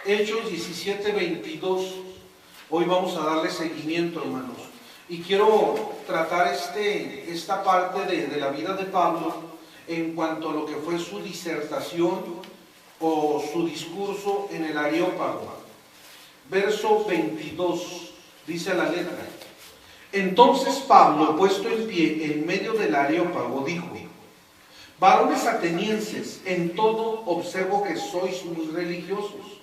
Hechos 17:22. Hoy vamos a darle seguimiento, hermanos. Y quiero tratar esta parte de la vida de Pablo en cuanto a lo que fue su disertación o su discurso en el Areópago. Verso 22, dice la letra: Entonces Pablo, puesto en pie en medio del Areópago, dijo: Varones atenienses, en todo observo que sois muy religiosos,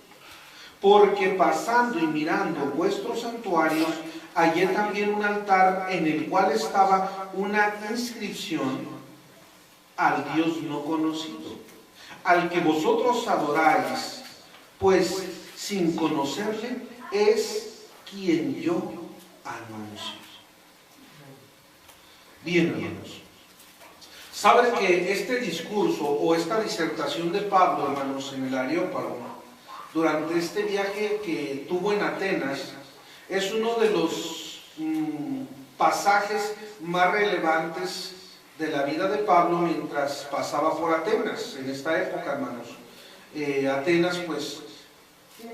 porque pasando y mirando vuestros santuarios, hallé también un altar en el cual estaba una inscripción al Dios no conocido, al que vosotros adoráis, pues sin conocerle es quien yo anuncio. Bien, hermanos, saben que este discurso o esta disertación de Pablo, hermanos, en el Areópago, durante este viaje que tuvo en Atenas, es uno de los pasajes más relevantes de la vida de Pablo mientras pasaba por Atenas, en esta época, hermanos. Atenas, pues,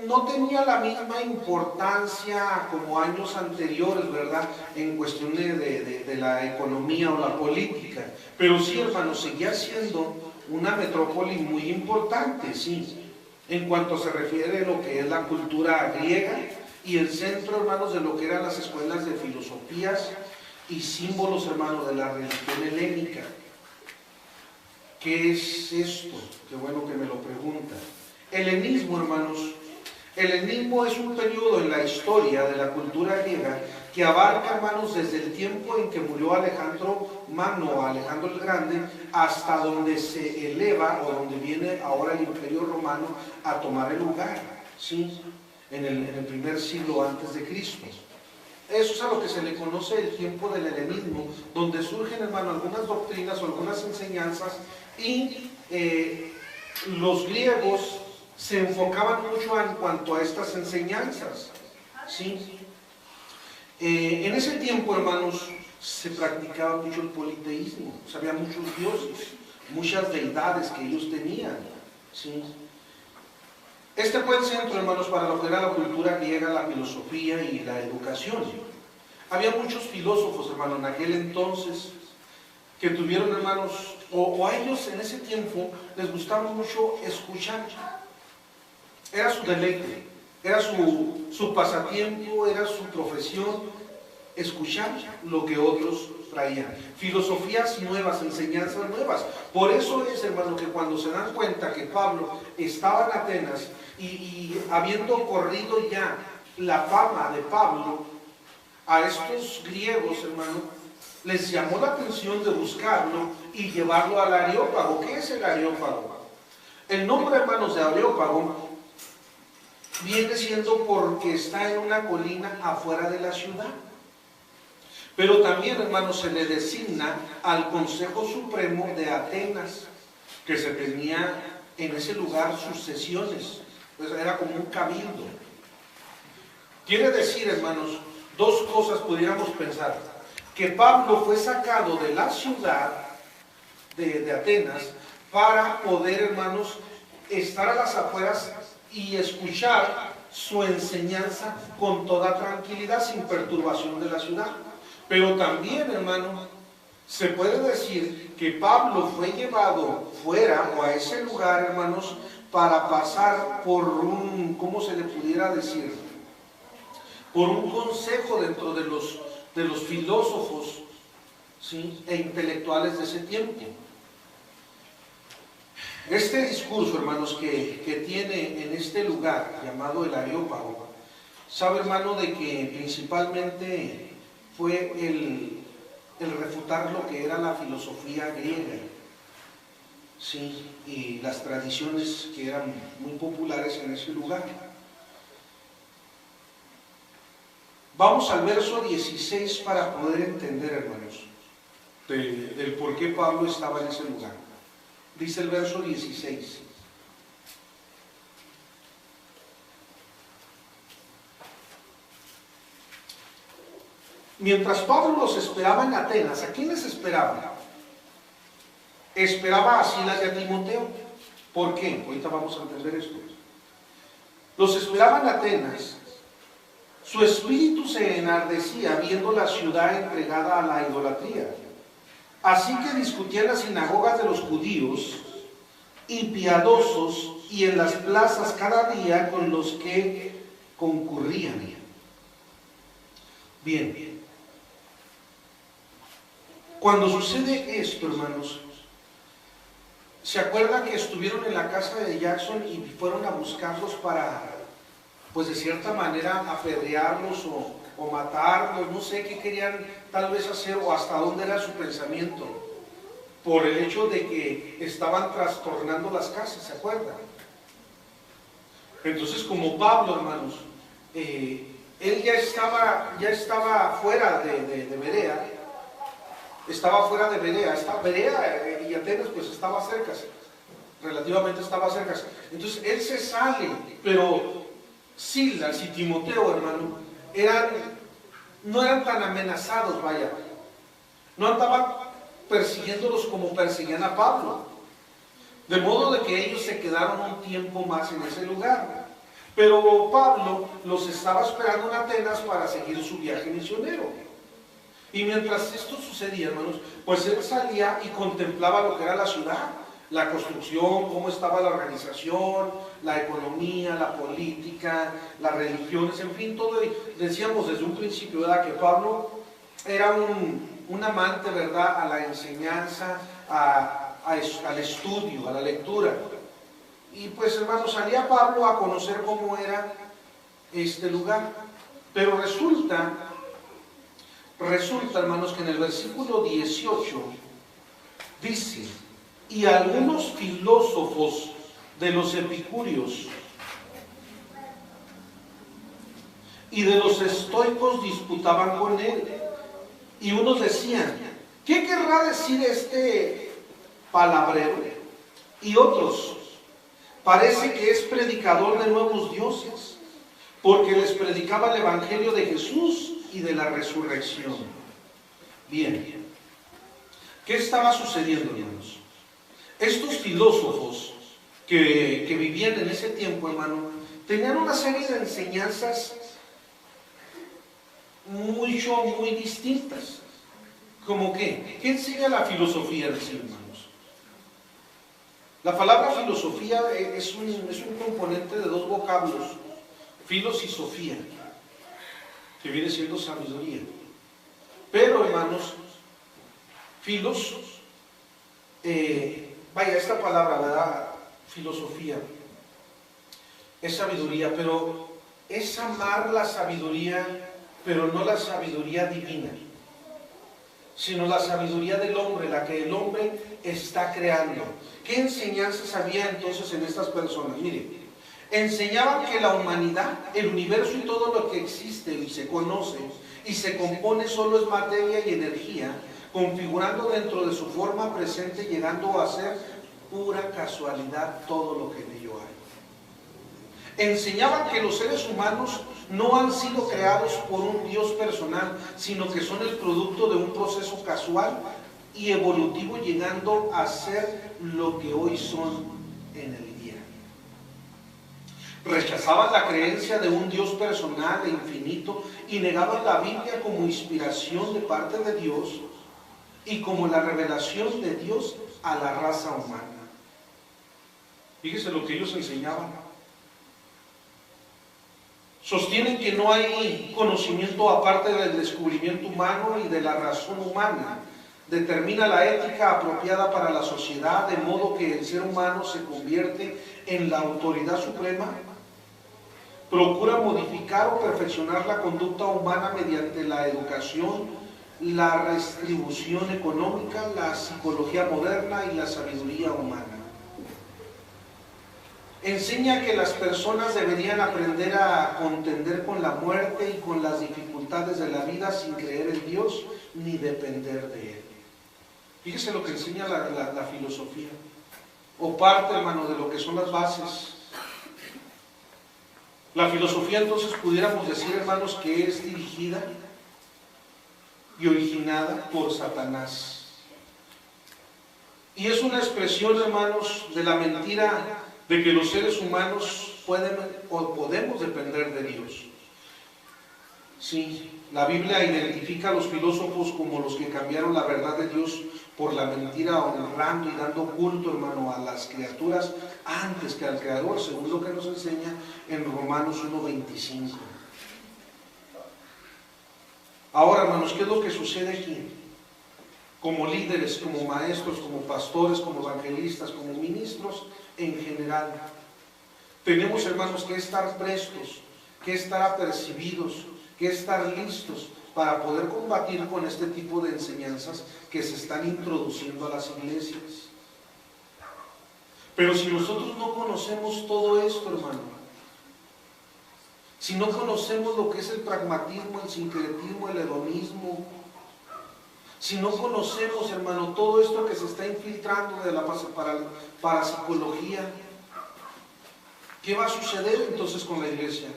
no tenía la misma importancia como años anteriores, ¿verdad?, en cuestión de la economía o la política, pero sí, hermanos, seguía siendo una metrópoli muy importante, sí, en cuanto se refiere a lo que es la cultura griega y el centro, hermanos, de lo que eran las escuelas de filosofías y símbolos, hermanos, de la religión helénica. ¿Qué es esto? Qué bueno que me lo preguntan. Helenismo, hermanos. Helenismo es un periodo en la historia de la cultura griega que abarca, hermanos, desde el tiempo en que murió Alejandro Magno, Alejandro el Grande, hasta donde se eleva o donde viene ahora el Imperio Romano a tomar el lugar, ¿sí?, en el primer siglo antes de Cristo. Eso es a lo que se le conoce el tiempo del helenismo, donde surgen, hermano, algunas doctrinas o algunas enseñanzas y los griegos se enfocaban mucho en cuanto a estas enseñanzas, ¿sí? En ese tiempo, hermanos, se practicaba mucho el politeísmo, o sea, había muchos dioses, muchas deidades que ellos tenían, ¿sí? Este fue el centro, hermanos, para lo que era la cultura griega, la filosofía y la educación. Había muchos filósofos, hermanos, en aquel entonces, que tuvieron, hermanos, o a ellos en ese tiempo les gustaba mucho escuchar. Era su deleite, era su pasatiempo, era su profesión, escuchar lo que otros traían. Filosofías nuevas, enseñanzas nuevas. Por eso es, hermano, que cuando se dan cuenta que Pablo estaba en Atenas y habiendo corrido ya la fama de Pablo, a estos griegos, hermano, les llamó la atención de buscarlo y llevarlo al Areópago. ¿Qué es el Areópago? El nombre, hermanos, de Areópago viene siendo porque está en una colina afuera de la ciudad. Pero también, hermanos, se le designa al Consejo Supremo de Atenas, que se tenía en ese lugar sus sesiones, pues era como un cabildo. Quiere decir, hermanos, dos cosas pudiéramos pensar: que Pablo fue sacado de la ciudad de Atenas para poder, hermanos, estar a las afueras y escuchar su enseñanza con toda tranquilidad, sin perturbación de la ciudad. Pero también, hermano, se puede decir que Pablo fue llevado fuera o a ese lugar, hermanos, para pasar por un, ¿cómo se le pudiera decir?, por un consejo dentro de los filósofos, ¿sí?, e intelectuales de ese tiempo. Este discurso, hermanos, que tiene en este lugar llamado el Areópago, sabe, hermano, de que principalmente fue el refutar lo que era la filosofía griega, sí, y las tradiciones que eran muy populares en ese lugar. Vamos al verso 16 para poder entender, hermanos, del por qué Pablo estaba en ese lugar. Dice el verso 16: Mientras Pablo los esperaba en Atenas, ¿a quién les esperaba? Esperaba a Silas y a Timoteo. ¿Por qué? Ahorita vamos a entender esto. los esperaba en Atenas, su espíritu se enardecía viendo la ciudad entregada a la idolatría. Así que discutía en las sinagogas de los judíos y piadosos y en las plazas cada día con los que concurrían. Bien, cuando sucede esto, hermanos, ¿se acuerdan que estuvieron en la casa de Jackson y fueron a buscarlos para, pues de cierta manera, apedrearlos o matarlos? No sé qué querían tal vez hacer o hasta dónde era su pensamiento, por el hecho de que estaban trastornando las casas, ¿se acuerdan? Entonces, como Pablo, hermanos, él ya estaba fuera de Berea, Berea y Atenas pues estaba cerca, relativamente estaba cerca. Entonces él se sale, pero Silas y Timoteo, hermano, no eran tan amenazados, vaya. No andaban persiguiéndolos como perseguían a Pablo. De modo de que ellos se quedaron un tiempo más en ese lugar. Pero Pablo los estaba esperando en Atenas para seguir su viaje misionero. Y mientras esto sucedía, hermanos, pues él salía y contemplaba lo que era la ciudad, la construcción, cómo estaba la organización, la economía, la política, las religiones, en fin, todo. Decíamos desde un principio, ¿verdad?, que Pablo era un amante, ¿verdad?, a la enseñanza, al estudio, a la lectura. Y pues, hermanos, salía Pablo a conocer cómo era este lugar. Pero resulta, hermanos, que en el versículo 18 dice: y algunos filósofos de los epicúreos y de los estoicos disputaban con él, y unos decían: ¿qué querrá decir este palabrero? Y otros: parece que es predicador de nuevos dioses, porque les predicaba el evangelio de Jesús y de la resurrección. Bien, ¿qué estaba sucediendo, hermanos? Estos filósofos que vivían en ese tiempo, hermano, tenían una serie de enseñanzas muy distintas. ¿Cómo qué? ¿Qué enseña la filosofía en sí, hermanos? La palabra filosofía es un componente de dos vocablos, filos y sofía, que viene siendo sabiduría. Pero, hermanos, filos, esta palabra, ¿verdad?, filosofía, es sabiduría, pero es amar la sabiduría, pero no la sabiduría divina, sino la sabiduría del hombre, la que el hombre está creando. ¿Qué enseñanzas había entonces en estas personas? Miren, enseñaban que la humanidad, el universo y todo lo que existe y se conoce y se compone solo es materia y energía, configurando dentro de su forma presente, llegando a ser pura casualidad todo lo que en ello hay. Enseñaban que los seres humanos no han sido creados por un Dios personal, sino que son el producto de un proceso casual y evolutivo, llegando a ser lo que hoy son en el día. Rechazaban la creencia de un Dios personal e infinito y negaban la Biblia como inspiración de parte de Dios y como la revelación de Dios a la raza humana. Fíjese lo que ellos enseñaban. Sostienen que no hay conocimiento aparte del descubrimiento humano y de la razón humana. Determina la ética apropiada para la sociedad, de modo que el ser humano se convierte en la autoridad suprema. Procura modificar o perfeccionar la conducta humana mediante la educación, la redistribución económica, la psicología moderna y la sabiduría humana. Enseña que las personas deberían aprender a contender con la muerte y con las dificultades de la vida sin creer en Dios ni depender de Él. Fíjese lo que enseña la filosofía, o parte, hermano, de lo que son las bases. La filosofía, entonces, pudiéramos decir, hermanos, que es dirigida y originada por Satanás. Y es una expresión, hermanos, de la mentira de que los seres humanos pueden o podemos depender de Dios. Sí, la Biblia identifica a los filósofos como los que cambiaron la verdad de Dios por la mentira, honrando y dando culto, hermano, a las criaturas antes que al Creador, según lo que nos enseña en Romanos 1:25. Ahora, hermanos, ¿qué es lo que sucede aquí? Como líderes, como maestros, como pastores, como evangelistas, como ministros en general, tenemos, hermanos, que estar prestos, que estar apercibidos, que estar listos para poder combatir con este tipo de enseñanzas que se están introduciendo a las iglesias. Pero si nosotros no conocemos todo esto, hermano, si no conocemos lo que es el pragmatismo, el sincretismo, el hedonismo, si no conocemos, hermano, todo esto que se está infiltrando de la parapsicología, ¿qué va a suceder entonces con la iglesia?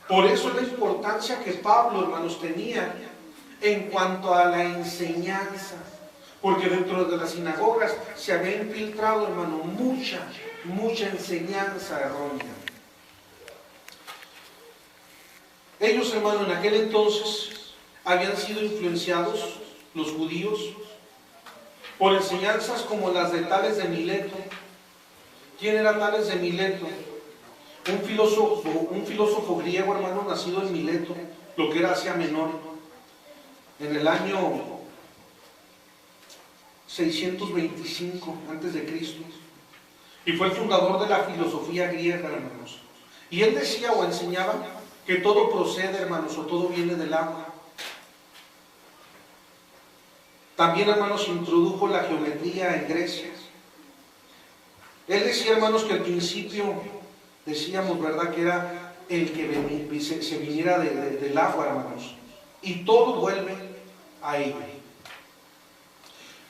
Por eso la importancia que Pablo, hermanos, tenía en cuanto a la enseñanza, porque dentro de las sinagogas se había infiltrado, hermano, mucha enseñanza errónea. Ellos, hermano, en aquel entonces habían sido influenciados, los judíos, por enseñanzas como las de Tales de Mileto. ¿Quién era Tales de Mileto? Un filósofo griego, hermano, nacido en Mileto, lo que era Asia Menor, en el año 625 a.C. Y fue el fundador de la filosofía griega, hermanos. Y él decía o enseñaba que todo procede, hermanos, o todo viene del agua. También, hermanos, introdujo la geometría en Grecia. Él decía, hermanos, que al principio, decíamos, ¿verdad?, que era el que se viniera del agua, hermanos. Y todo vuelve a ello.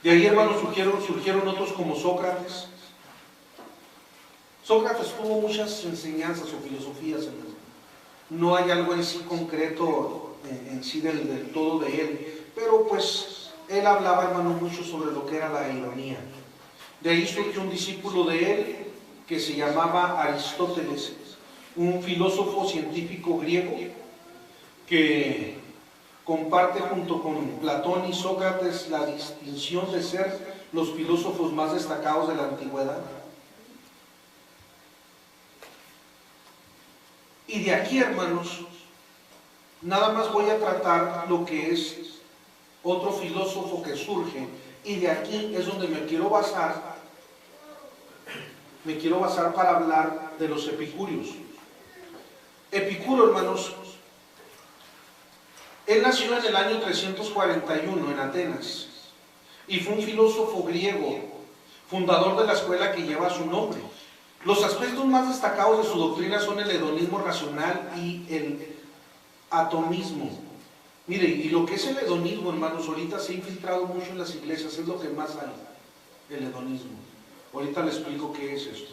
De ahí, hermanos, surgieron otros como Sócrates. Sócrates tuvo muchas enseñanzas o filosofías, hermanos. No hay algo en sí concreto, en sí del todo de él. Pero pues, él hablaba, hermano, mucho sobre lo que era la ironía. De ahí surgió un discípulo de él que se llamaba Aristóteles, un filósofo científico griego que comparte junto con Platón y Sócrates la distinción de ser los filósofos más destacados de la antigüedad. Y de aquí, hermanos, nada más voy a tratar lo que es otro filósofo que surge, y de aquí es donde me quiero basar para hablar de los epicúreos. Epicuro, hermanos, él nació en el año 341 en Atenas y fue un filósofo griego, fundador de la escuela que lleva su nombre. Los aspectos más destacados de su doctrina son el hedonismo racional y el atomismo. Mire, y lo que es el hedonismo, hermanos, ahorita se ha infiltrado mucho en las iglesias, es lo que más hay, el hedonismo. Ahorita les explico qué es esto.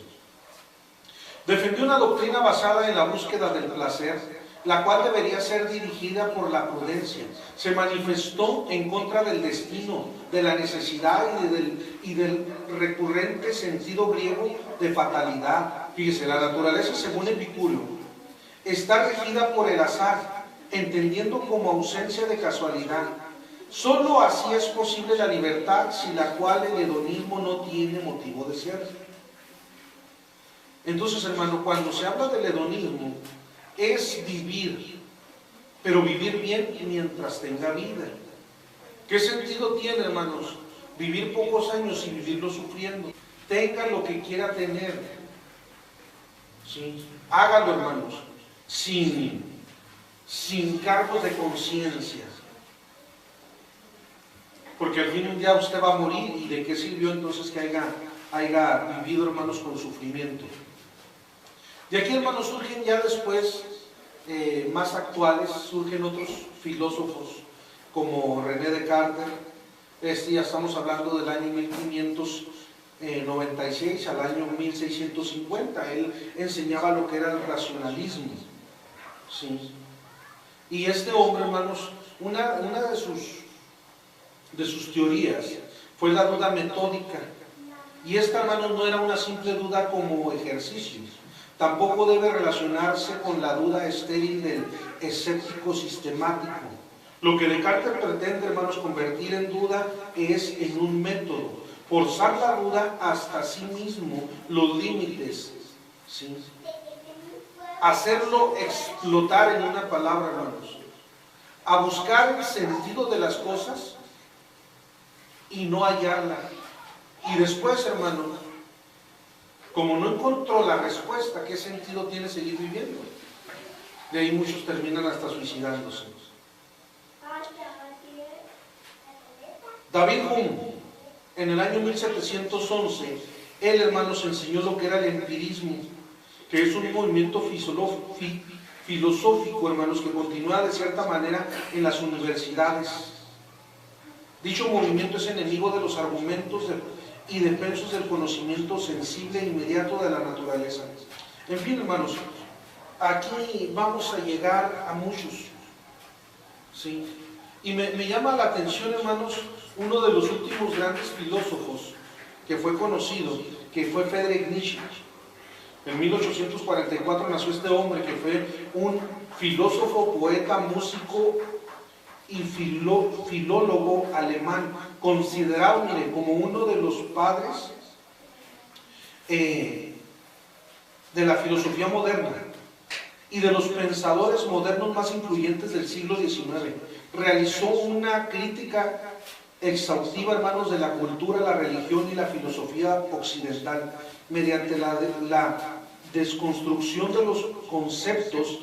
Defendió una doctrina basada en la búsqueda del placer, la cual debería ser dirigida por la prudencia. Se manifestó en contra del destino, de la necesidad y del recurrente sentido griego de fatalidad. Fíjese, la naturaleza, según Epicuro, está regida por el azar, entendiendo como ausencia de casualidad. Solo así es posible la libertad, sin la cual el hedonismo no tiene motivo de ser. Entonces, hermano, cuando se habla del hedonismo, es vivir, pero vivir bien mientras tenga vida. ¿Qué sentido tiene, hermanos, vivir pocos años y vivirlo sufriendo? Tenga lo que quiera tener, ¿sí? Hágalo, hermanos, sin cargos de conciencia, porque al fin un día usted va a morir, y de qué sirvió entonces que haya vivido, hermanos, con sufrimiento. De aquí, hermanos, surgen ya después, más actuales, surgen otros filósofos como René Descartes. Ya estamos hablando del año 1596 al año 1650. Él enseñaba lo que era el racionalismo, ¿sí? Y este hombre, hermanos, una de sus teorías fue la duda metódica. Y esta, hermanos, no era una simple duda como ejercicio, Tampoco debe relacionarse con la duda estéril del escéptico sistemático. Lo que Descartes pretende, hermanos, convertir en duda es en un método. Forzar la duda hasta sí mismo, los límites, ¿sí? Hacerlo explotar en una palabra, hermanos. A buscar el sentido de las cosas y no hallarla. Y después, hermanos, como no encontró la respuesta, ¿qué sentido tiene seguir viviendo? De ahí muchos terminan hasta suicidándose. David Hume, en el año 1711, él, hermanos, enseñó lo que era el empirismo, que es un movimiento filosófico, hermanos, que continúa de cierta manera en las universidades. Dicho movimiento es enemigo de los argumentos y defensos del conocimiento sensible e inmediato de la naturaleza. En fin, hermanos, aquí vamos a llegar a muchos, ¿sí? Y me llama la atención, hermanos, uno de los últimos grandes filósofos que fue conocido, que fue Friedrich Nietzsche. En 1844 nació este hombre que fue un filósofo, poeta, músico y filólogo alemán, considerado, mire, como uno de los padres de la filosofía moderna y de los pensadores modernos más influyentes del siglo XIX. Realizó una crítica exhaustiva, hermanos, de la cultura, la religión y la filosofía occidental, mediante la desconstrucción de los conceptos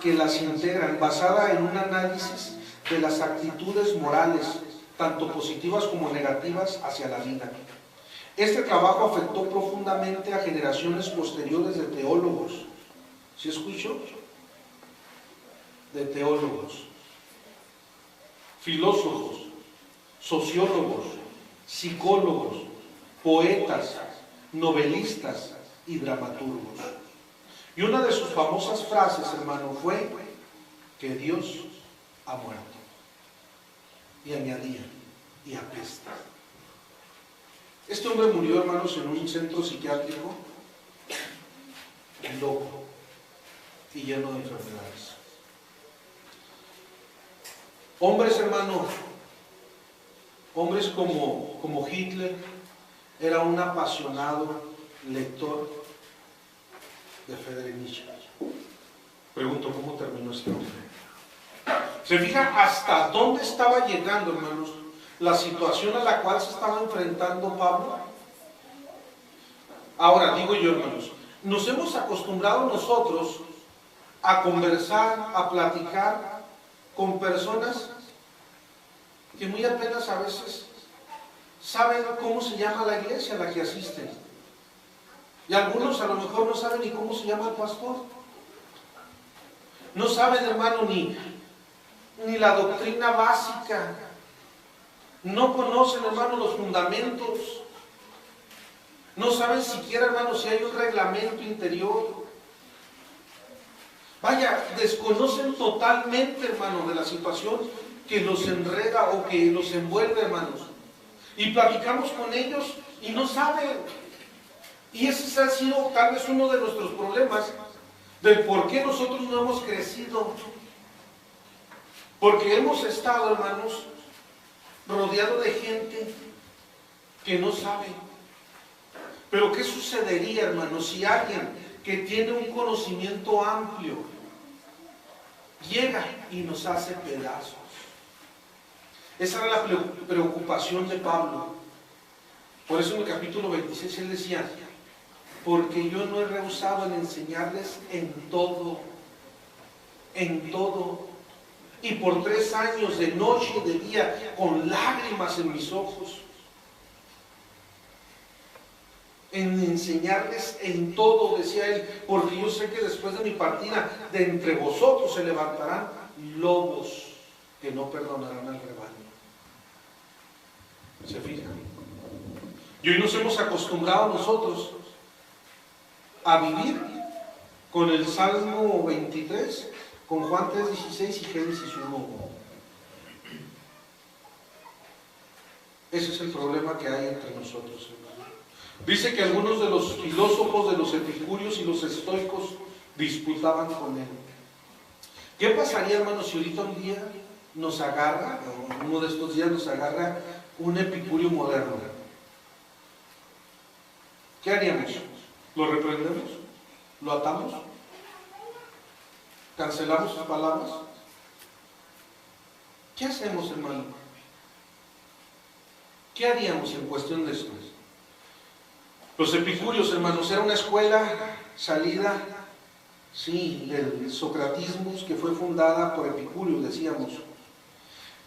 que las integran, basada en un análisis de las actitudes morales, tanto positivas como negativas, hacia la vida. Este trabajo afectó profundamente a generaciones posteriores de teólogos. ¿Sí escuchó? De teólogos, filósofos, sociólogos, psicólogos, poetas, novelistas y dramaturgos. Y una de sus famosas frases, hermano, fue que Dios ha muerto. Y añadía, y apesta. Este hombre murió, hermanos, en un centro psiquiátrico, loco y lleno de enfermedades. Hombres, hermano, hombres como Hitler, era un apasionado lector de Friedrich Nietzsche. Pregunto, ¿cómo terminó este hombre? ¿Se fijan hasta dónde estaba llegando, hermanos, la situación a la cual se estaba enfrentando Pablo? Ahora, digo yo, hermanos, nos hemos acostumbrado nosotros a conversar, a platicar con personas que muy apenas a veces saben cómo se llama la iglesia a la que asisten. Y algunos a lo mejor no saben ni cómo se llama el pastor. No saben, hermano, ni la doctrina básica. No conocen, hermano, los fundamentos. No saben siquiera, hermano, si hay un reglamento interior. Vaya, desconocen totalmente, hermano, de la situación que los enreda o que los envuelve, hermanos. Y platicamos con ellos y no saben. Y ese ha sido tal vez uno de nuestros problemas del por qué nosotros no hemos crecido. Porque hemos estado, hermanos, rodeados de gente que no sabe. Pero ¿qué sucedería, hermanos, si alguien que tiene un conocimiento amplio llega y nos hace pedazos? Esa era la preocupación de Pablo. Por eso en el capítulo 26 él decía, porque yo no he rehusado en enseñarles en todo, y por 3 años de noche y de día, con lágrimas en mis ojos, en enseñarles en todo, decía él, porque yo sé que después de mi partida, de entre vosotros se levantarán lobos que no perdonarán al rebaño. ¿Se fijan? Y hoy nos hemos acostumbrado nosotros a vivir con el Salmo 23, con Juan 3:16 y Génesis 1:1. Ese es el problema que hay entre nosotros, hermano. Dice que algunos de los filósofos, de los epicúreos y los estoicos disputaban con él. ¿Qué pasaría, hermanos, si ahorita un día nos agarra, o uno de estos días nos agarra un epicúreo moderno? ¿Qué haríamos? ¿Lo reprendemos? ¿Lo atamos? ¿Cancelamos sus palabras? ¿Qué hacemos, hermano? ¿Qué haríamos en cuestión de esto? Los epicúreos, hermanos, era una escuela salida, sí, del socratismo, que fue fundada por Epicúreo, decíamos.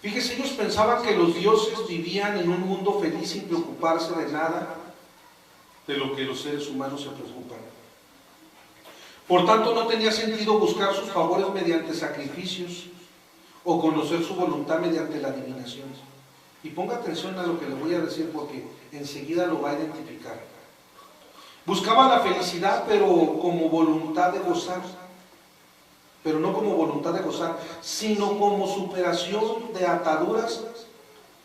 Fíjese, ellos pensaban que los dioses vivían en un mundo feliz sin preocuparse de nada de lo que los seres humanos se preocupan. Por tanto, no tenía sentido buscar sus favores mediante sacrificios o conocer su voluntad mediante la adivinación. Y ponga atención a lo que le voy a decir porque enseguida lo va a identificar. Buscaba la felicidad, pero como voluntad de gozar. Pero no como voluntad de gozar, sino como superación de ataduras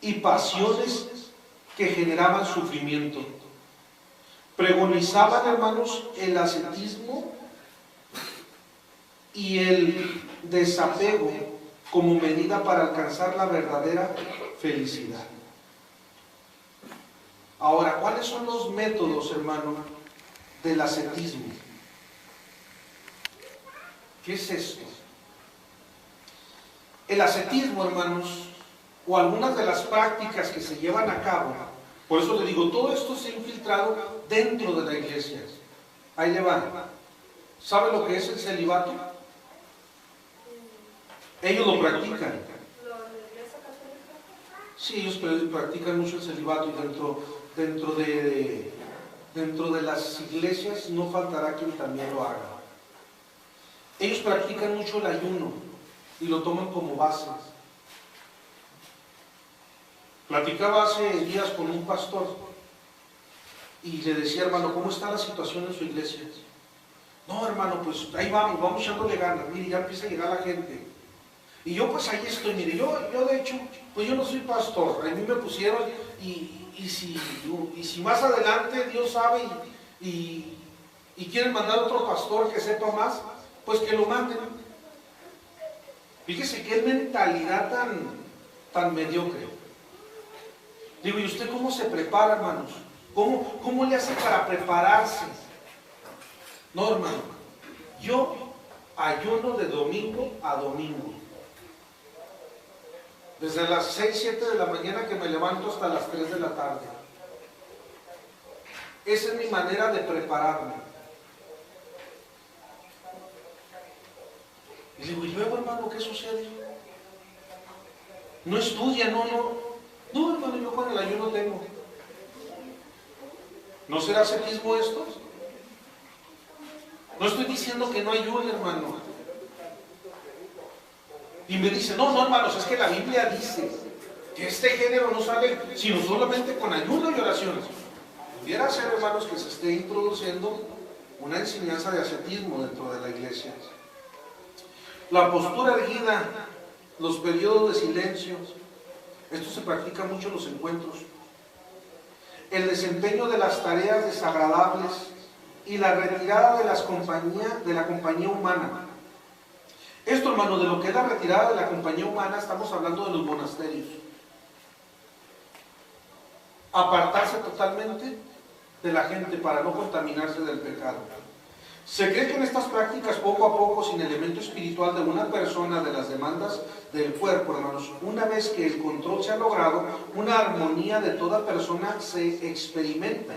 y pasiones que generaban sufrimiento. Pregonizaban, hermanos, el ascetismo y el desapego como medida para alcanzar la verdadera felicidad. Ahora, ¿cuáles son los métodos, hermano, del ascetismo? ¿Qué es esto? El ascetismo, hermanos, o algunas de las prácticas que se llevan a cabo, por eso le digo, todo esto se ha infiltrado dentro de la iglesia. Ahí le va. ¿Sabe lo que es el celibato? Ellos lo practican. Sí, ellos practican mucho el celibato y dentro de las iglesias no faltará quien también lo haga. Ellos practican mucho el ayuno y lo toman como base. Platicaba hace días con un pastor y le decía, hermano, ¿cómo está la situación en su iglesia? No, hermano, pues ahí vamos echándole ganas. Mire, ya empieza a llegar la gente. Y yo pues ahí estoy, mire, yo de hecho, pues yo no soy pastor, a mí me pusieron y si más adelante Dios sabe y quieren mandar otro pastor que sepa más, pues que lo manden. Fíjese qué mentalidad tan mediocre. Digo, ¿y usted cómo se prepara, hermanos? ¿Cómo le hace para prepararse? No, hermano, yo ayuno de domingo a domingo. Desde las 6, 7 de la mañana que me levanto hasta las 3 de la tarde. Esa es mi manera de prepararme. Y digo, ¿y luego, hermano, qué sucede? No estudia, no, hermano, yo con el ayuno tengo. ¿No será ascetismo esto? No estoy diciendo que no ayune, hermano. Y me dice, no, hermanos, es que la Biblia dice que este género no sale sino solamente con ayuno y oraciones. Pudiera ser, hermanos, que se esté introduciendo una enseñanza de ascetismo dentro de la iglesia. La postura erguida, los periodos de silencio, esto se practica mucho en los encuentros. El desempeño de las tareas desagradables y la retirada de la compañía humana. Esto, hermano, de lo que es la retirada de la compañía humana, estamos hablando de los monasterios. Apartarse totalmente de la gente para no contaminarse del pecado. Se cree que en estas prácticas, poco a poco, sin elemento espiritual de una persona, de las demandas del cuerpo, hermanos, una vez que el control se ha logrado, una armonía de toda persona se experimenta.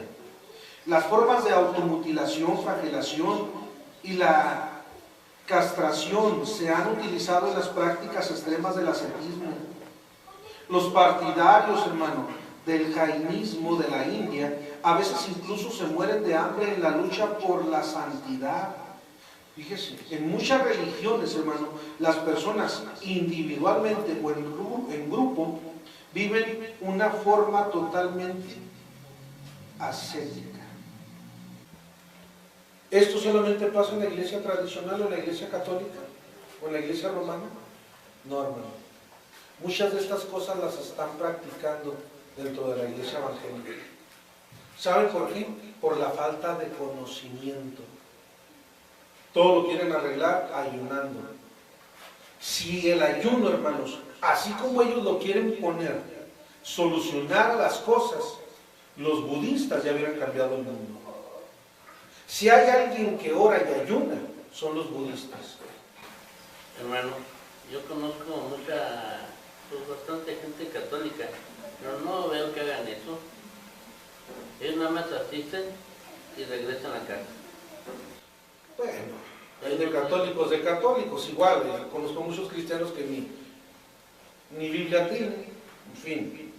Las formas de automutilación, flagelación y la castración se han utilizado en las prácticas extremas del ascetismo. Los partidarios, hermano, del jainismo de la India, a veces incluso se mueren de hambre en la lucha por la santidad. Fíjese, en muchas religiones, hermano, las personas individualmente o en grupo viven una forma totalmente ascética. ¿Esto solamente pasa en la iglesia tradicional o en la iglesia católica o en la iglesia romana? No, hermano. Muchas de estas cosas las están practicando dentro de la iglesia evangélica. ¿Sabe por qué? Por la falta de conocimiento. Todo lo quieren arreglar ayunando. Si el ayuno, hermanos, así como ellos lo quieren poner, solucionar las cosas, los budistas ya hubieran cambiado el mundo. Si hay alguien que ora y ayuna, son los budistas. Hermano, yo conozco bastante gente católica, pero no veo que hagan eso. Ellos nada más asisten y regresan a casa. Bueno, hay de católicos, igual. Conozco muchos cristianos que ni Biblia tienen. En fin.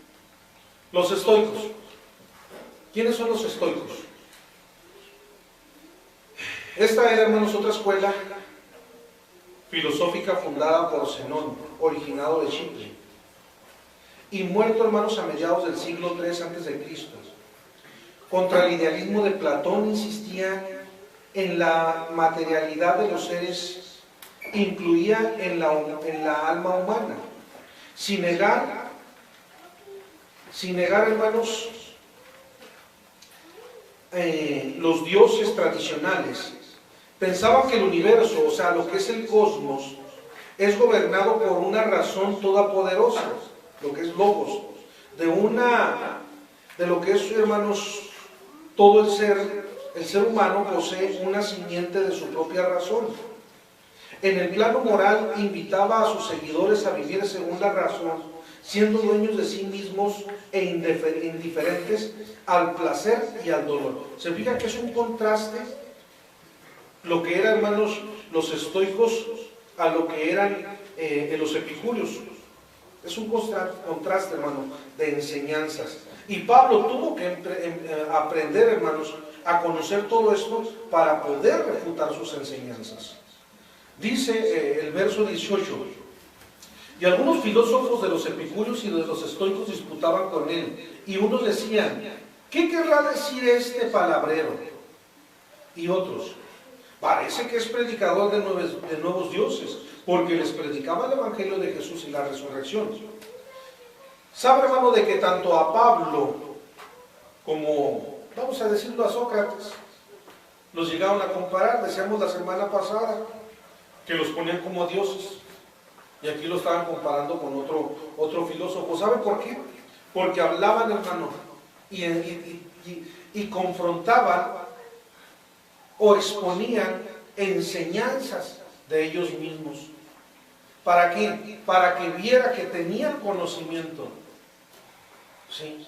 Los estoicos. ¿Quiénes son los estoicos? Esta era, hermanos, otra escuela filosófica fundada por Zenón, originado de Chipre, y muerto, hermanos, a mediados del siglo III a.C. Contra el idealismo de Platón insistía en la materialidad de los seres, incluía en la alma humana, sin negar, hermanos, los dioses tradicionales. Pensaban que el universo, o sea, lo que es el cosmos, es gobernado por una razón todopoderosa, lo que es logos, de lo que es, hermanos, todo el ser humano posee una simiente de su propia razón. En el plano moral invitaba a sus seguidores a vivir según la razón, siendo dueños de sí mismos e indiferentes al placer y al dolor. ¿Se fija que es un contraste? Lo que eran, hermanos, los estoicos a lo que eran los epicúreos. Es un contraste, hermano, de enseñanzas. Y Pablo tuvo que aprender, hermanos, a conocer todo esto para poder refutar sus enseñanzas. Dice el verso 18: y algunos filósofos de los epicúreos y de los estoicos disputaban con él, y unos decían: ¿qué querrá decir este palabrero? Y otros: parece que es predicador de nuevos dioses, porque les predicaba el evangelio de Jesús y la resurrección. Sabe, hermano, de que tanto a Pablo como, vamos a decirlo, a Sócrates, los llegaron a comparar. Decíamos la semana pasada que los ponían como dioses, y aquí lo estaban comparando con otro filósofo. ¿Sabe por qué? Porque hablaban, hermano, y confrontaban o exponían enseñanzas de ellos mismos. ¿Para qué? Para que viera que tenían conocimiento. ¿Sí?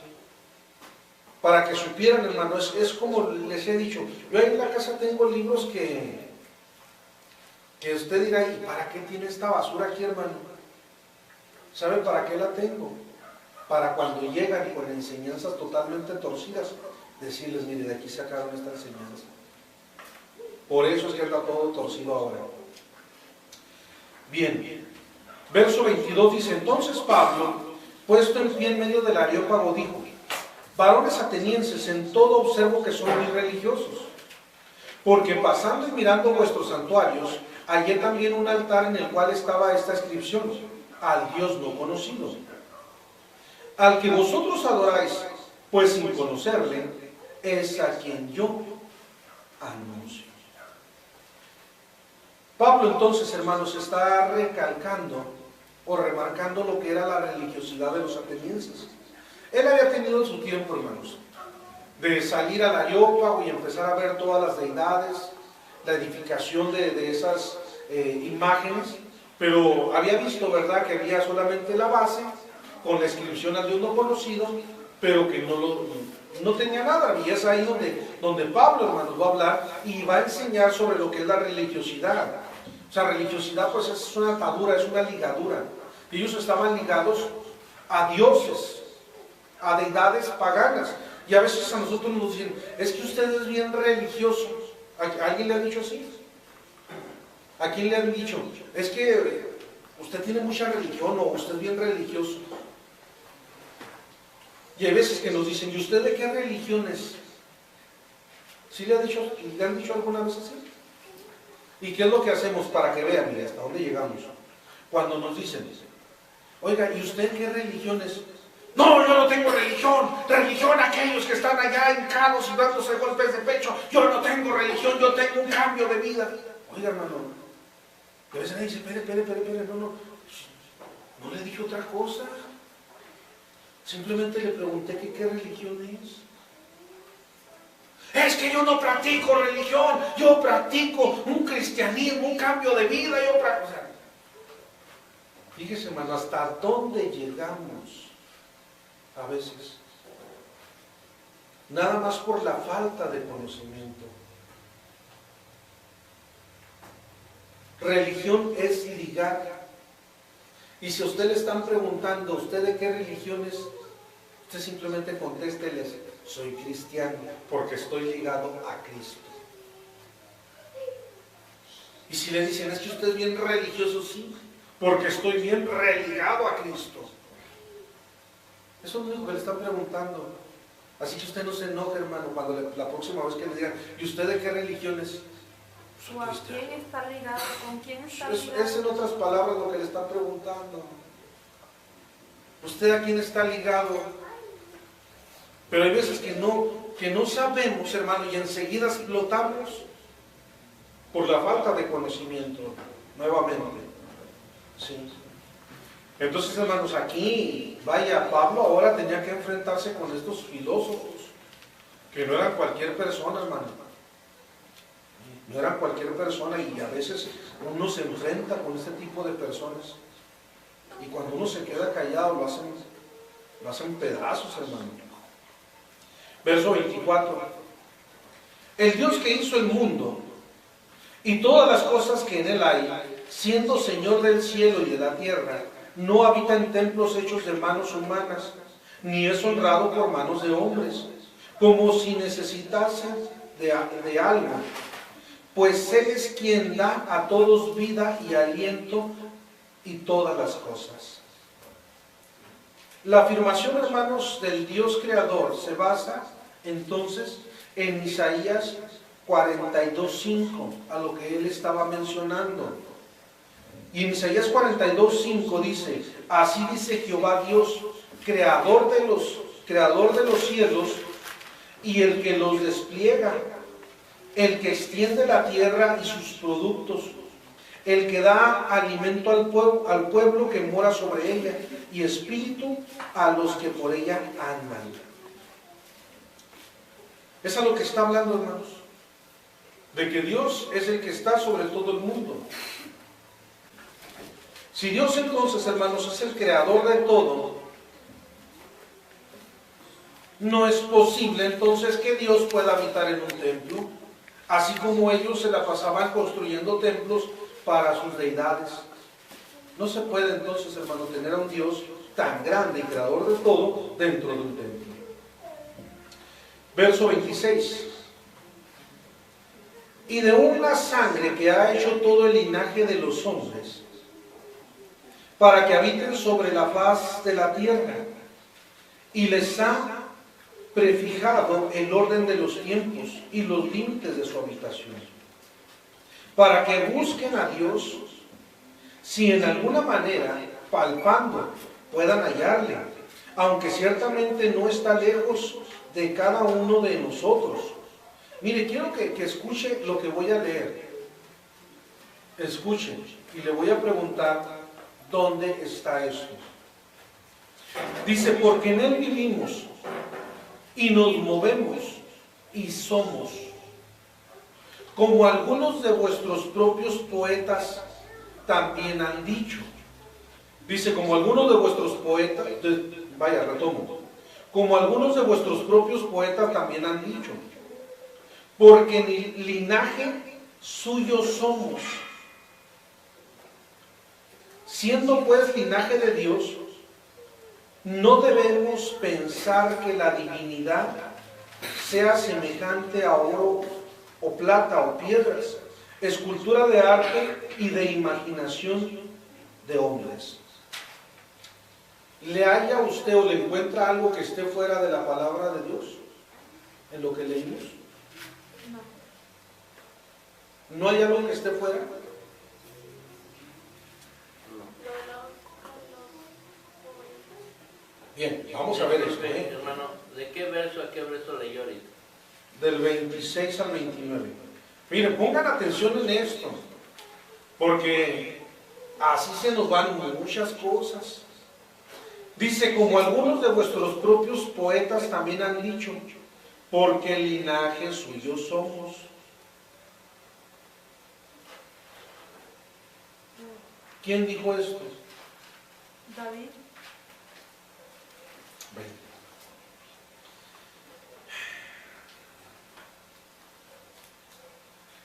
Para que supieran, hermano. Es como les he dicho, yo ahí en la casa tengo libros que usted dirá: ¿y para qué tiene esta basura aquí, hermano? ¿Sabe para qué la tengo? Para cuando llegan con enseñanzas totalmente torcidas, decirles: mire, de aquí sacaron esta enseñanza. Por eso es que anda todo torcido ahora. Bien, verso 22 dice: entonces Pablo, puesto en pie en medio del Areópago, dijo: varones atenienses, en todo observo que son muy religiosos, porque pasando y mirando vuestros santuarios, hallé también un altar en el cual estaba esta inscripción: al Dios no conocido, al que vosotros adoráis, pues sin conocerle, es a quien yo anuncio. Pablo entonces, hermanos, está recalcando o remarcando lo que era la religiosidad de los atenienses. Él había tenido en su tiempo, hermanos, de salir al Areópago y empezar a ver todas las deidades, la edificación de esas imágenes, pero había visto, ¿verdad?, que había solamente la base con la inscripción al Dios no conocido, pero que no tenía nada. Y es ahí donde Pablo, hermanos, va a hablar y va a enseñar sobre lo que es la religiosidad. O sea, religiosidad pues es una atadura, es una ligadura. Ellos estaban ligados a dioses, a deidades paganas. Y a veces a nosotros nos dicen: es que usted es bien religioso. ¿A alguien le ha dicho así? ¿A quién le han dicho? Es que usted tiene mucha religión, o usted es bien religioso. Y hay veces que nos dicen: ¿y usted de qué religión es? ¿Sí le han dicho alguna vez así? ¿Y qué es lo que hacemos para que vean, mire, hasta dónde llegamos? Cuando nos dicen: oiga, ¿y usted qué religión es? No, yo no tengo religión. Religión aquellos que están allá hincados y dándose golpes de pecho. Yo no tengo religión, yo tengo un cambio de vida. Oiga, hermano, y a veces dice, espere, no le dije otra cosa. Simplemente le pregunté que qué religión es. Es que yo no practico religión, yo practico un cristianismo, un cambio de vida. O sea, fíjese, hermano, hasta dónde llegamos a veces. Nada más por la falta de conocimiento. Religión es ligar. Y si a usted le están preguntando, ¿usted de qué religión es? Usted simplemente contésteles, soy cristiano, porque estoy ligado a Cristo. Y si le dicen, es que usted es bien religioso, sí, porque estoy bien religado a Cristo. Eso es lo único que le están preguntando. Así que usted no se enoje, hermano, cuando la próxima vez que le digan, ¿y usted de qué religión es? ¿O a quién está ligado? ¿Con quién está ligado? Es en otras palabras lo que le están preguntando. ¿Usted a quién está ligado? Pero hay veces que no sabemos, hermano, y enseguida explotamos por la falta de conocimiento, nuevamente. Sí. Entonces, hermanos, aquí, vaya, Pablo ahora tenía que enfrentarse con estos filósofos, que no eran cualquier persona, hermano. No eran cualquier persona, y a veces uno se enfrenta con este tipo de personas, y cuando uno se queda callado lo hacen pedazos, hermano. Verso 24. El Dios que hizo el mundo y todas las cosas que en él hay, siendo Señor del cielo y de la tierra, no habita en templos hechos de manos humanas, ni es honrado por manos de hombres, como si necesitase de algo, pues Él es quien da a todos vida y aliento y todas las cosas. La afirmación, hermanos, del Dios creador se basa entonces en Isaías 42:5, a lo que él estaba mencionando. Y en Isaías 42:5 dice, así dice Jehová Dios, creador de los cielos y el que los despliega, el que extiende la tierra y sus productos, el que da alimento al pueblo que mora sobre ella, y espíritu a los que por ella andan. Es a lo que está hablando, hermanos, de que Dios es el que está sobre todo el mundo. Si Dios entonces, hermanos, es el creador de todo, no es posible entonces que Dios pueda habitar en un templo, así como ellos se la pasaban construyendo templos para sus deidades. No se puede entonces, hermano, tener a un Dios tan grande y creador de todo dentro de un templo. Verso 26. Y de una sangre que ha hecho todo el linaje de los hombres, para que habiten sobre la faz de la tierra, y les ha prefijado el orden de los tiempos y los límites de su habitación, para que busquen a Dios, si en alguna manera, palpando, puedan hallarle, aunque ciertamente no está lejos de cada uno de nosotros. Mire, quiero que escuche lo que voy a leer. Escuchen, y le voy a preguntar, ¿dónde está esto? Dice, porque en él vivimos, y nos movemos, y somos. Como algunos de vuestros propios poetas también han dicho. Dice, como algunos de vuestros poetas, retomo. Como algunos de vuestros propios poetas también han dicho. Porque en linaje suyo somos. Siendo pues linaje de Dios, no debemos pensar que la divinidad sea semejante a oro o plata o piedras, escultura de arte y de imaginación de hombres. ¿Le halla usted o le encuentra algo que esté fuera de la palabra de Dios en lo que leímos? ¿No hay algo que esté fuera? Bien, vamos a ver esto, Hermano, ¿de qué verso a qué verso leyó ahorita? Del 26 al 29. Miren, pongan atención en esto, porque así se nos van muchas cosas. Dice, como algunos de vuestros propios poetas también han dicho, porque el linaje suyo somos. ¿Quién dijo esto? David.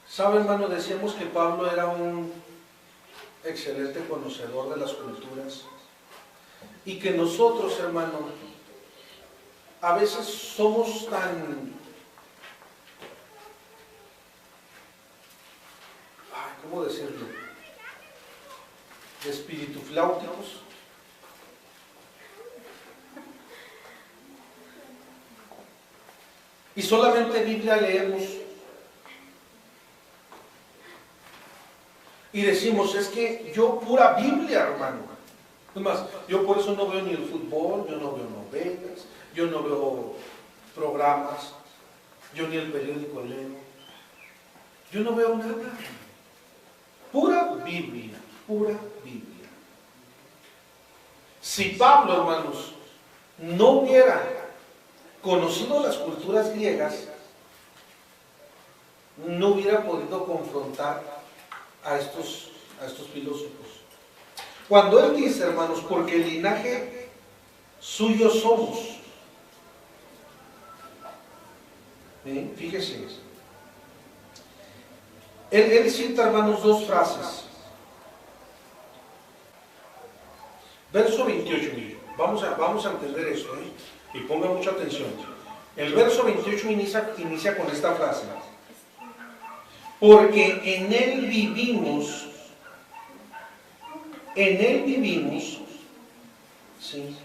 ¿Sabe, hermano? Decíamos que Pablo era un excelente conocedor de las culturas y que nosotros, hermano, a veces somos tan, ¿cómo decirlo? Espiritufláuticos. Y solamente Biblia leemos. Y decimos, es que yo pura Biblia, hermano. Es más, yo por eso no veo ni el fútbol, yo no veo novelas, yo no veo programas, yo ni el periódico leo. Yo no veo nada. Pura Biblia, pura Biblia. Si Pablo, hermanos, no hubiera conocido las culturas griegas, no hubiera podido confrontar a estos filósofos. Cuando él dice, hermanos, porque el linaje suyo somos, fíjese, él cita, hermanos, dos frases. Verso 28, vamos a entender esto, y ponga mucha atención. El verso 28 inicia con esta frase: porque en Él vivimos, ¿sí?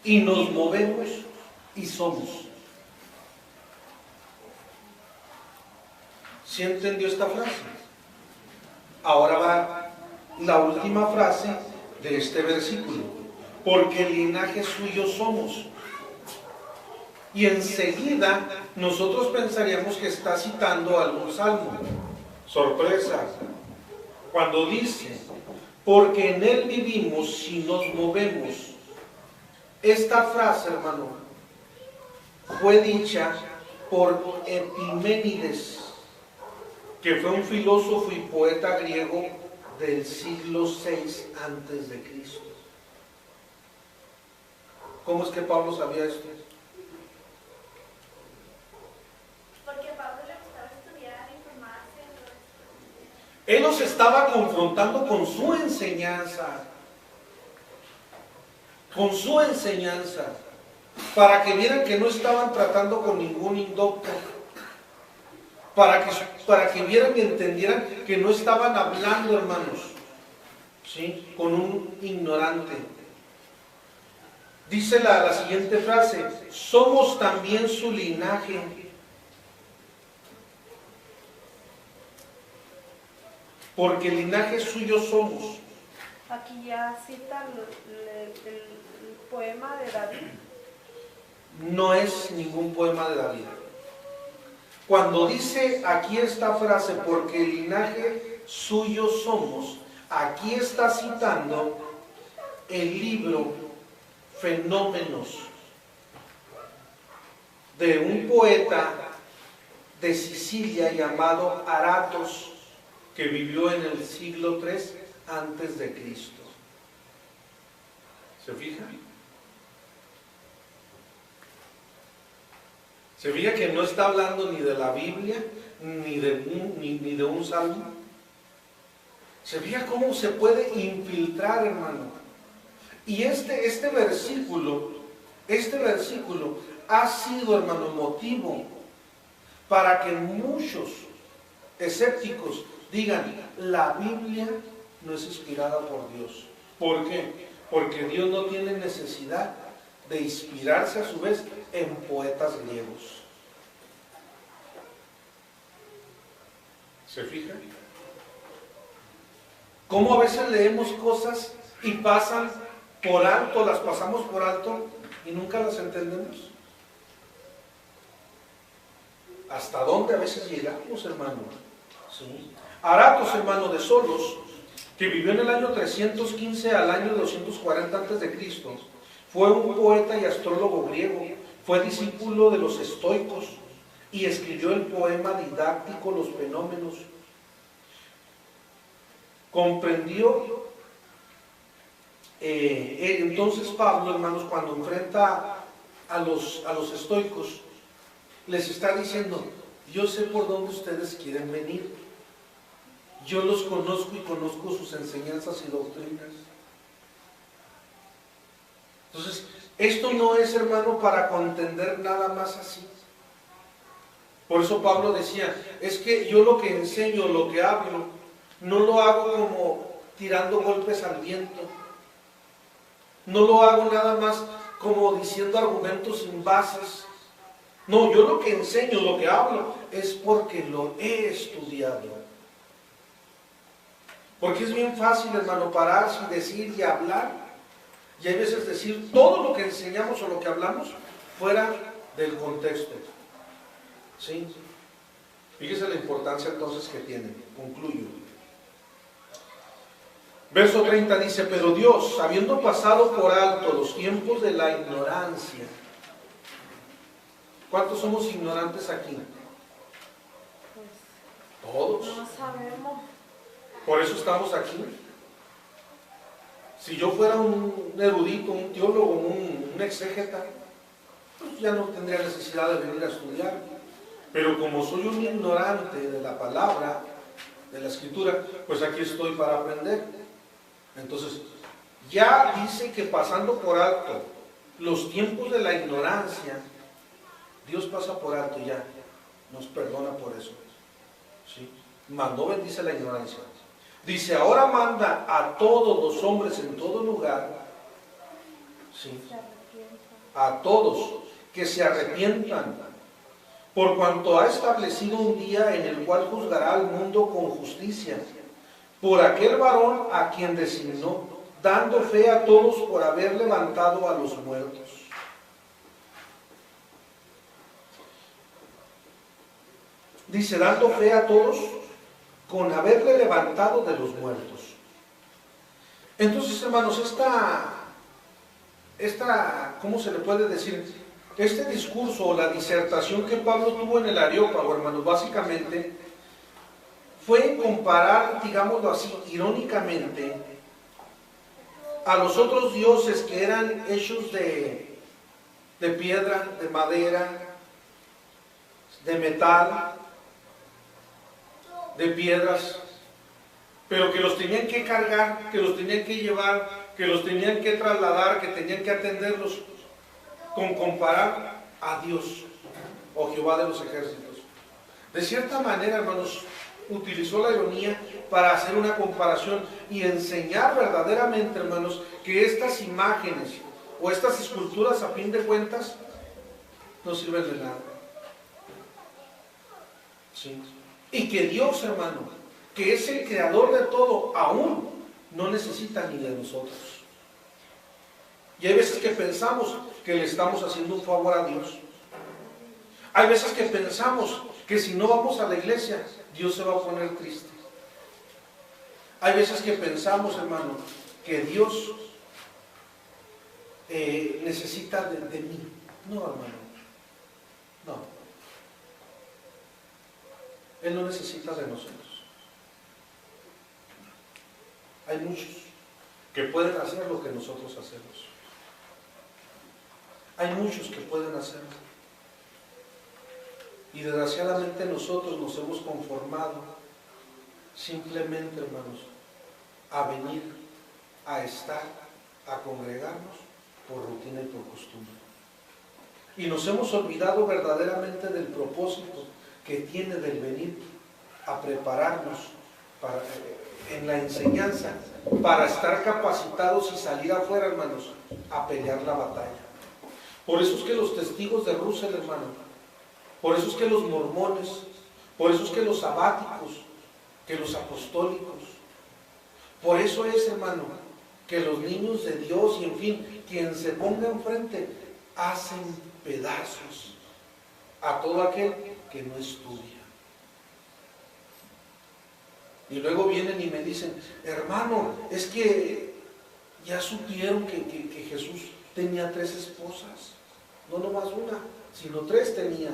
Y nos movemos y somos. ¿Sí entendió esta frase? Ahora va la última frase de este versículo: porque el linaje suyo somos. Y enseguida nosotros pensaríamos que está citando algún salmo. Sorpresa. Cuando dice, porque en Él vivimos y nos movemos. Esta frase, hermano, fue dicha por Epiménides, que fue un filósofo y poeta griego del siglo VI antes de Cristo. ¿Cómo es que Pablo sabía esto? Él los estaba confrontando con su enseñanza, para que vieran que no estaban tratando con ningún indocto, para que vieran y entendieran que no estaban hablando, hermanos, ¿sí?, con un ignorante. Dice la siguiente frase: somos también su linaje. Porque el linaje suyo somos. Aquí ya cita el poema de David. No es ningún poema de David. Cuando dice aquí esta frase, porque el linaje suyo somos, aquí está citando el libro Fenómenos de un poeta de Sicilia llamado Aratos, que vivió en el siglo III antes de Cristo. ¿Se fija? ¿Se fija que no está hablando ni de la Biblia, ni de un salmo? ¿Se fija cómo se puede infiltrar, hermano? Y este versículo ha sido, hermano, motivo para que muchos escépticos digan, la Biblia no es inspirada por Dios. ¿Por qué? Porque Dios no tiene necesidad de inspirarse a su vez en poetas griegos. ¿Se fija? ¿Cómo a veces leemos cosas y pasan por alto, las pasamos por alto y nunca las entendemos. ¿Hasta dónde a veces llegamos, hermano? ¿Sí? Aratos, hermano, de Solos, que vivió en el año 315 al año 240 a.C., fue un poeta y astrólogo griego, fue discípulo de los estoicos y escribió el poema didáctico Los Fenómenos. Comprendió entonces Pablo, hermanos, cuando enfrenta a los estoicos, les está diciendo: yo sé por dónde ustedes quieren venir, yo los conozco y conozco sus enseñanzas y doctrinas. Entonces, esto no es, hermano, para contender nada más así. Por eso Pablo decía: es que yo lo que enseño, lo que hablo, no lo hago como tirando golpes al viento, no lo hago nada más como diciendo argumentos sin bases. No, yo lo que enseño, lo que hablo, es porque lo he estudiado. Porque es bien fácil, hermano, pararse y decir y hablar, y hay veces decir todo lo que enseñamos o lo que hablamos fuera del contexto. ¿Sí? Fíjese la importancia entonces que tiene. Concluyo. Verso 30 dice: pero Dios, habiendo pasado por alto los tiempos de la ignorancia. ¿Cuántos somos ignorantes aquí? Todos. No sabemos. Por eso estamos aquí. Si yo fuera un erudito, un teólogo, un exégeta, pues ya no tendría necesidad de venir a estudiar. Pero como soy un ignorante de la palabra, de la escritura, pues aquí estoy para aprender. Entonces, ya dice que pasando por alto los tiempos de la ignorancia, Dios pasa por alto y ya nos perdona por eso. ¿Sí? Mas no bendice la ignorancia. Dice: ahora manda a todos los hombres en todo lugar, ¿sí?, a todos que se arrepientan, por cuanto ha establecido un día en el cual juzgará al mundo con justicia, por aquel varón a quien designó, dando fe a todos por haber levantado a los muertos. Dice: dando fe a todos con haberle levantado de los muertos. Entonces, hermanos, ¿cómo se le puede decir? Este discurso o la disertación que Pablo tuvo en el Areópago, hermanos, básicamente fue comparar, digámoslo así, irónicamente, a los otros dioses que eran hechos de piedra, de madera, de metal, de piedras, pero que los tenían que cargar, que los tenían que llevar, que los tenían que trasladar, que tenían que atenderlos, con comparar a Dios o Jehová de los ejércitos. De cierta manera, hermanos, utilizó la ironía para hacer una comparación y enseñar verdaderamente, hermanos, que estas imágenes o estas esculturas, a fin de cuentas, no sirven de nada. ¿Sí? Y que Dios, hermano, que es el creador de todo, aún no necesita ni de nosotros. Y hay veces que pensamos que le estamos haciendo un favor a Dios. Hay veces que pensamos que si no vamos a la iglesia, Dios se va a poner triste. Hay veces que pensamos, hermano, que Dios necesita de mí. No, hermano. No. Él no necesita de nosotros. Hay muchos que pueden hacer lo que nosotros hacemos. Hay muchos que pueden hacerlo. Y desgraciadamente nosotros nos hemos conformado simplemente, hermanos, a venir, a estar, a congregarnos por rutina y por costumbre. Y nos hemos olvidado verdaderamente del propósito que tiene del venir a prepararnos para, en la enseñanza, para estar capacitados y salir afuera, hermanos, a pelear la batalla. Por eso es que los testigos de Russell, hermano, por eso es que los mormones, por eso es que los sabáticos, que los apostólicos, por eso es, hermano, que los niños de Dios y en fin, quien se ponga enfrente, hacen pedazos a todo aquel que no estudia. Y luego vienen y me dicen, hermano, es que ya supieron que Jesús tenía 3 esposas, no nomás una, sino 3 tenía.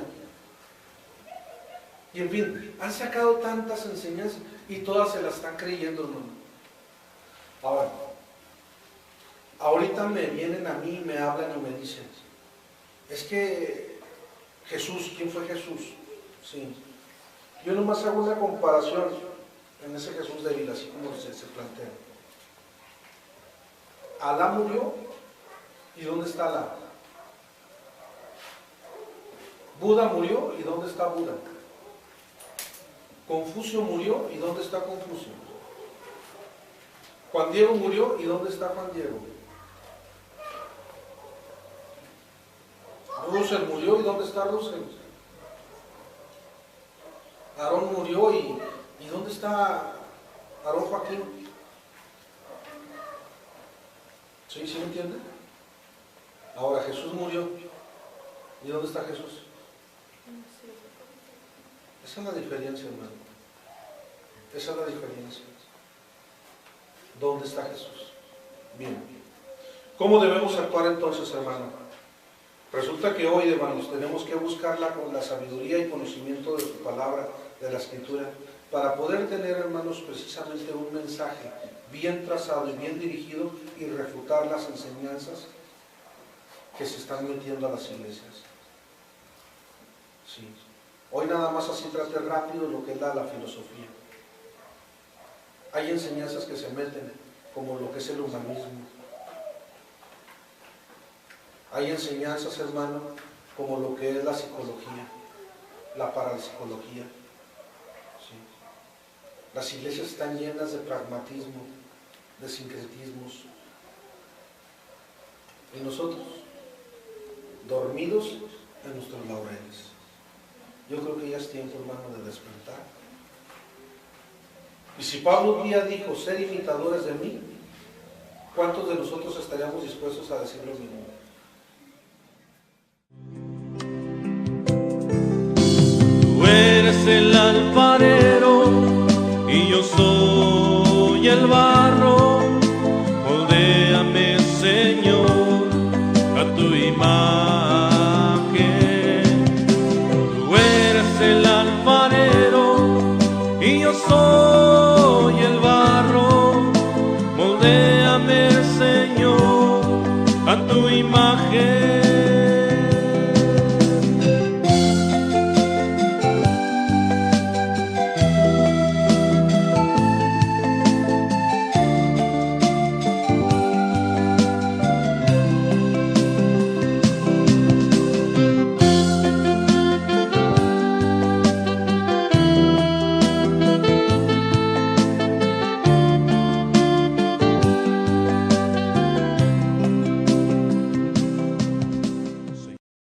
Y en fin, han sacado tantas enseñanzas y todas se las están creyendo, hermano. Ahora, ahorita me vienen a mí y me hablan y me dicen, es que Jesús, ¿quién fue Jesús? Sí. Yo nomás hago una comparación en ese Jesús débil, así como se plantea. Alá murió, ¿y dónde está Alá? Buda murió, ¿y dónde está Buda? Confucio murió, ¿y dónde está Confucio? Juan Diego murió, ¿y dónde está Juan Diego? Russell murió, ¿y dónde está Russell? Aarón murió, ¿y dónde está Aarón Joaquín? ¿Sí me entiende? Ahora Jesús murió, ¿y dónde está Jesús? Esa es la diferencia, hermano. Esa es la diferencia. ¿Dónde está Jesús? Bien. ¿Cómo debemos actuar entonces, hermano? Resulta que hoy, hermanos, tenemos que buscarla con la sabiduría y conocimiento de su palabra, de la Escritura, para poder tener, hermanos, precisamente un mensaje bien trazado y bien dirigido y refutar las enseñanzas que se están metiendo a las iglesias. Sí. Hoy nada más así trate rápido lo que es la filosofía. Hay enseñanzas que se meten, como lo que es el humanismo. Hay enseñanzas, hermano, como lo que es la psicología, la parapsicología. ¿Sí? Las iglesias están llenas de pragmatismo, de sincretismos. Y nosotros, dormidos en nuestros laureles. Yo creo que ya es tiempo, hermano, de despertar. Y si Pablo un día dijo, ser imitadores de mí, ¿cuántos de nosotros estaríamos dispuestos a decir lo mismo? Tú eres el alfarero y yo soy el barro. Moldéame, Señor, a tu imagen. Tú eres el alfarero y yo soy el barro. Moldéame, Señor, a tu imagen.